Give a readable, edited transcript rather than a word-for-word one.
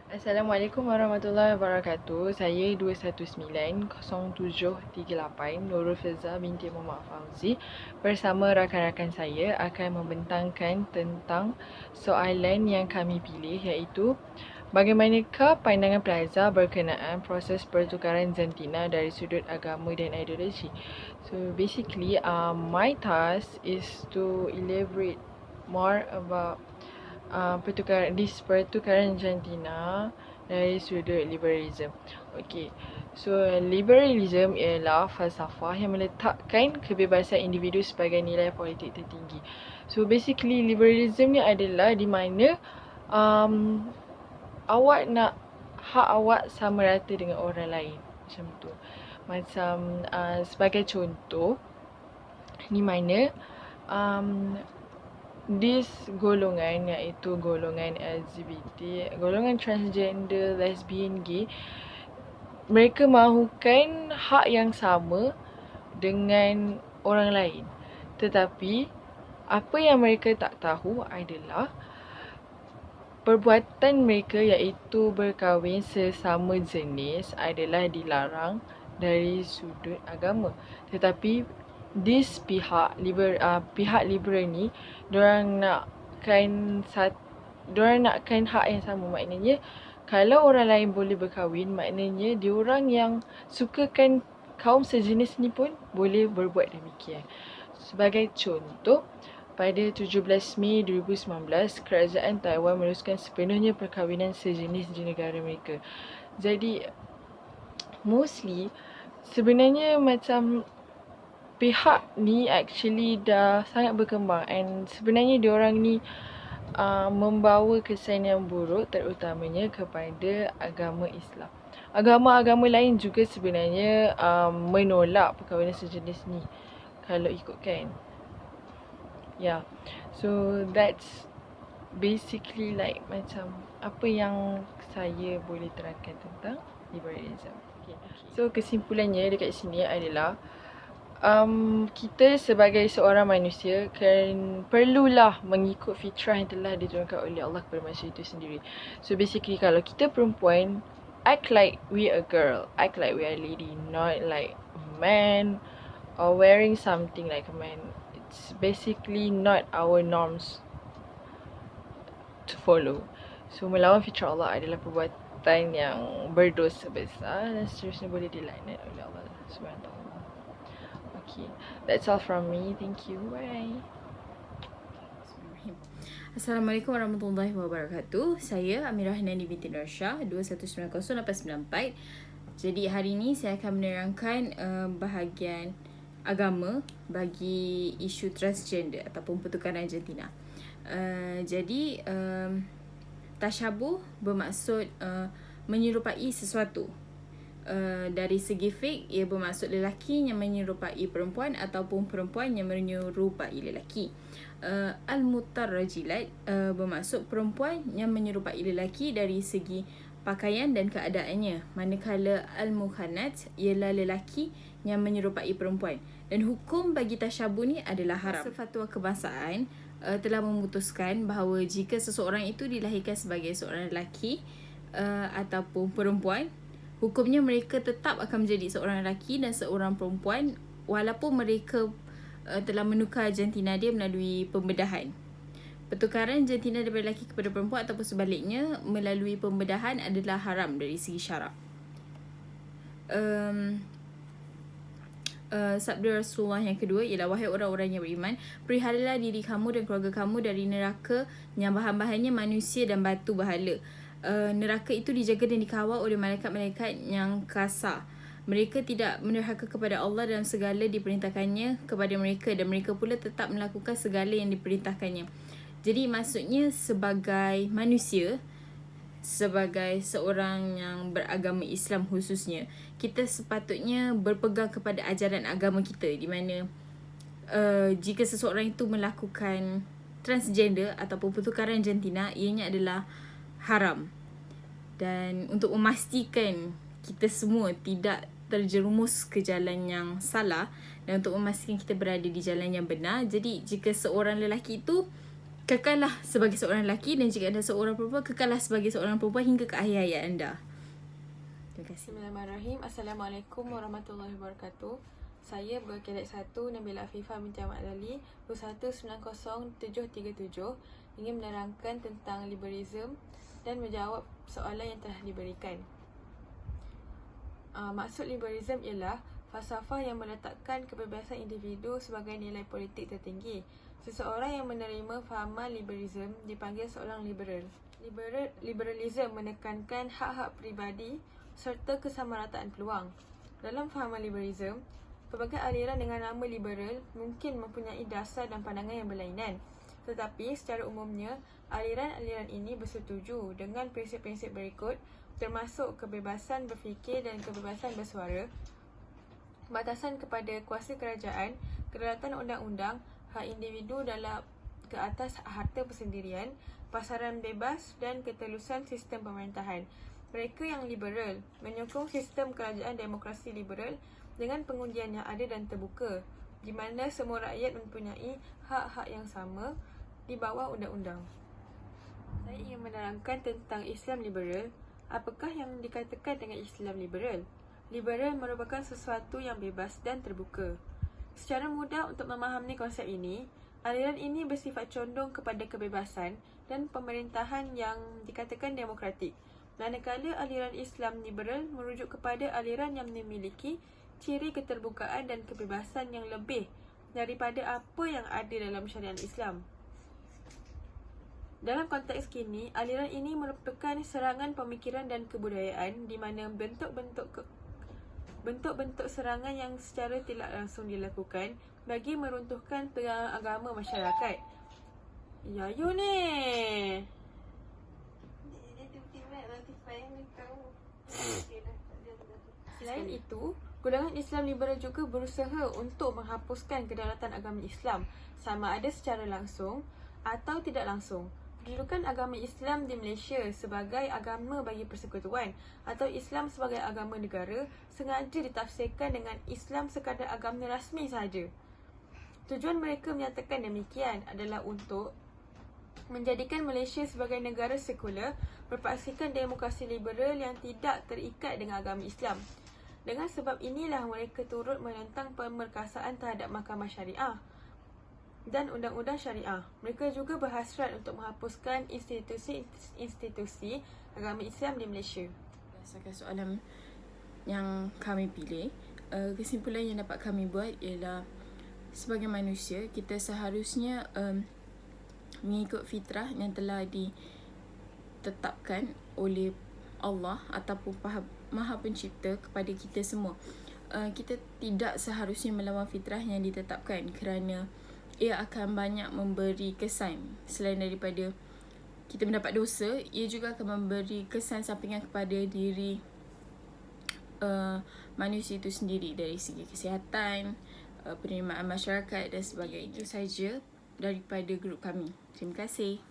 Assalamualaikum warahmatullahi wabarakatuh. Saya 2190738 Nurul Fiza binti Muhammad Fauzi bersama rakan-rakan saya akan membentangkan tentang soalan yang kami pilih, iaitu bagaimanakah pandangan Plaza berkenaan proses pertukaran jantina dari sudut agama dan ideologi. So basically, my task is to elaborate more about pertukaran jantina dari sudut liberalism. Okey. So liberalism ialah falsafah yang meletakkan kebebasan individu sebagai nilai politik tertinggi. So basically liberalism ni adalah di mana awak nak hak awak sama rata dengan orang lain. Macam tu. Macam sebagai contoh, di mana this golongan, iaitu golongan LGBT, golongan transgender, lesbian, gay, mereka mahukan hak yang sama dengan orang lain. Tetapi apa yang mereka tak tahu adalah perbuatan mereka, iaitu berkahwin sesama jenis, adalah dilarang dari sudut agama. Tetapi pihak liberal ni, diorang nakkan hak yang sama. Maknanya kalau orang lain boleh berkahwin, maknanya diorang yang sukakan kaum sejenis ni pun boleh berbuat demikian. Sebagai contoh, pada 17 Mei 2019, kerajaan Taiwan meneruskan sepenuhnya perkahwinan sejenis di negara mereka. Jadi mostly sebenarnya macam pihak ni actually dah sangat berkembang, and sebenarnya diorang ni membawa kesan yang buruk terutamanya kepada agama Islam. Agama-agama lain juga sebenarnya menolak perkahwinan sejenis ni kalau ikutkan. Yeah. So that's basically like macam apa yang saya boleh terangkan tentang liberalism. Okay. So kesimpulannya dekat sini adalah kita sebagai seorang manusia perlulah mengikut fitrah yang telah diturunkan oleh Allah kepada manusia itu sendiri. So basically, kalau kita perempuan, act like we a girl, act like we are a lady, not like a man, or wearing something like a man. It's basically not our norms to follow. So melawan fitrah Allah adalah perbuatan yang berdosa besar dan seterusnya boleh dilaknat oleh Allah SWT. Okay, that's all from me. Thank you. Bye. Assalamualaikum warahmatullahi wabarakatuh. Saya Amirah Hanani binti Nursha, 2190894. Jadi hari ini saya akan menerangkan bahagian agama bagi isu transgender ataupun pertukaran jantina. Jadi tasyabuh bermaksud menyerupai sesuatu. Dari segi fiqh, ia bermaksud lelaki yang menyerupai perempuan ataupun perempuan yang menyerupai lelaki. Al-Mutarrajilat bermaksud perempuan yang menyerupai lelaki dari segi pakaian dan keadaannya, manakala Al-Mukhanat ialah lelaki yang menyerupai perempuan. Dan hukum bagi tasyabuh ni adalah haram. Fatwa kebangsaan telah memutuskan bahawa jika seseorang itu dilahirkan sebagai seorang lelaki ataupun perempuan, hukumnya mereka tetap akan menjadi seorang lelaki dan seorang perempuan walaupun mereka telah menukar jantina dia melalui pembedahan. Pertukaran jantina daripada lelaki kepada perempuan ataupun sebaliknya melalui pembedahan adalah haram dari segi syarak. Sabda Rasulullah yang kedua ialah, wahai orang-orang yang beriman, peliharalah diri kamu dan keluarga kamu dari neraka yang bahan-bahannya manusia dan batu bahala. Neraka itu dijaga dan dikawal oleh malaikat-malaikat yang kasar. Mereka tidak menderhaka kepada Allah dalam segala diperintahkannya kepada mereka, dan mereka pula tetap melakukan segala yang diperintahkannya. Jadi maksudnya sebagai manusia, sebagai seorang yang beragama Islam khususnya, kita sepatutnya berpegang kepada ajaran agama kita, di mana jika seseorang itu melakukan transgender ataupun pertukaran jantina, ianya adalah haram. Dan untuk memastikan kita semua tidak terjerumus ke jalan yang salah dan untuk memastikan kita berada di jalan yang benar, jadi jika seorang lelaki itu kekallah sebagai seorang lelaki, dan jika anda seorang perempuan, kekallah sebagai seorang perempuan hingga ke akhir hayat anda. Terima kasih. Bismillahirrahmanirrahim. Assalamualaikum warahmatullahi wabarakatuh. Saya pegawai Kadet 1 Nabila Afifah binti Ahmad Ali 2190737 ingin menerangkan tentang liberalism dan menjawab soalan yang telah diberikan. Maksud liberalism ialah falsafah yang meletakkan kebebasan individu sebagai nilai politik tertinggi. Seseorang yang menerima fahaman liberalism dipanggil seorang liberal. Liberalism menekankan hak-hak peribadi serta kesamarataan peluang. Dalam fahaman liberalism, pelbagai aliran dengan nama liberal mungkin mempunyai dasar dan pandangan yang berlainan. Tetapi secara umumnya, aliran-aliran ini bersetuju dengan prinsip-prinsip berikut, termasuk kebebasan berfikir dan kebebasan bersuara, batasan kepada kuasa kerajaan, kedaulatan undang-undang, hak individu dalam ke atas harta persendirian, pasaran bebas dan ketelusan sistem pemerintahan. Mereka yang liberal menyokong sistem kerajaan demokrasi liberal dengan pengundian yang adil dan terbuka, di mana semua rakyat mempunyai hak-hak yang sama di bawah undang-undang. Saya ingin menerangkan tentang Islam liberal. Apakah yang dikatakan dengan Islam liberal? Liberal merupakan sesuatu yang bebas dan terbuka. Secara mudah untuk memahami konsep ini, aliran ini bersifat condong kepada kebebasan dan pemerintahan yang dikatakan demokratik. Manakala aliran Islam liberal merujuk kepada aliran yang memiliki ciri keterbukaan dan kebebasan yang lebih daripada apa yang ada dalam syariat Islam. Dalam konteks kini, aliran ini merupakan serangan pemikiran dan kebudayaan di mana bentuk-bentuk serangan yang secara tidak langsung dilakukan bagi meruntuhkan pegangan agama masyarakat. Ya, you ni. Selain itu, golongan Islam liberal juga berusaha untuk menghapuskan kedaulatan agama Islam, sama ada secara langsung atau tidak langsung. Kedudukan agama Islam di Malaysia sebagai agama bagi persekutuan atau Islam sebagai agama negara sengaja ditafsirkan dengan Islam sekadar agama rasmi sahaja. Tujuan mereka menyatakan demikian adalah untuk menjadikan Malaysia sebagai negara sekular, berpaksikan demokrasi liberal yang tidak terikat dengan agama Islam. Dengan sebab inilah mereka turut menentang pemerkasaan terhadap mahkamah syariah dan undang-undang syariah. Mereka juga berhasrat untuk menghapuskan institusi agama Islam di Malaysia. Berdasarkan soalan yang kami pilih, kesimpulan yang dapat kami buat ialah sebagai manusia, kita seharusnya mengikut fitrah yang telah ditetapkan oleh Allah ataupun Maha Pencipta kepada kita semua. Kita tidak seharusnya melawan fitrah yang ditetapkan kerana ia akan banyak memberi kesan. Selain daripada kita mendapat dosa, ia juga akan memberi kesan sampingan kepada diri manusia itu sendiri dari segi kesihatan, penerimaan masyarakat dan sebagainya. Itu saja daripada grup kami. Terima kasih.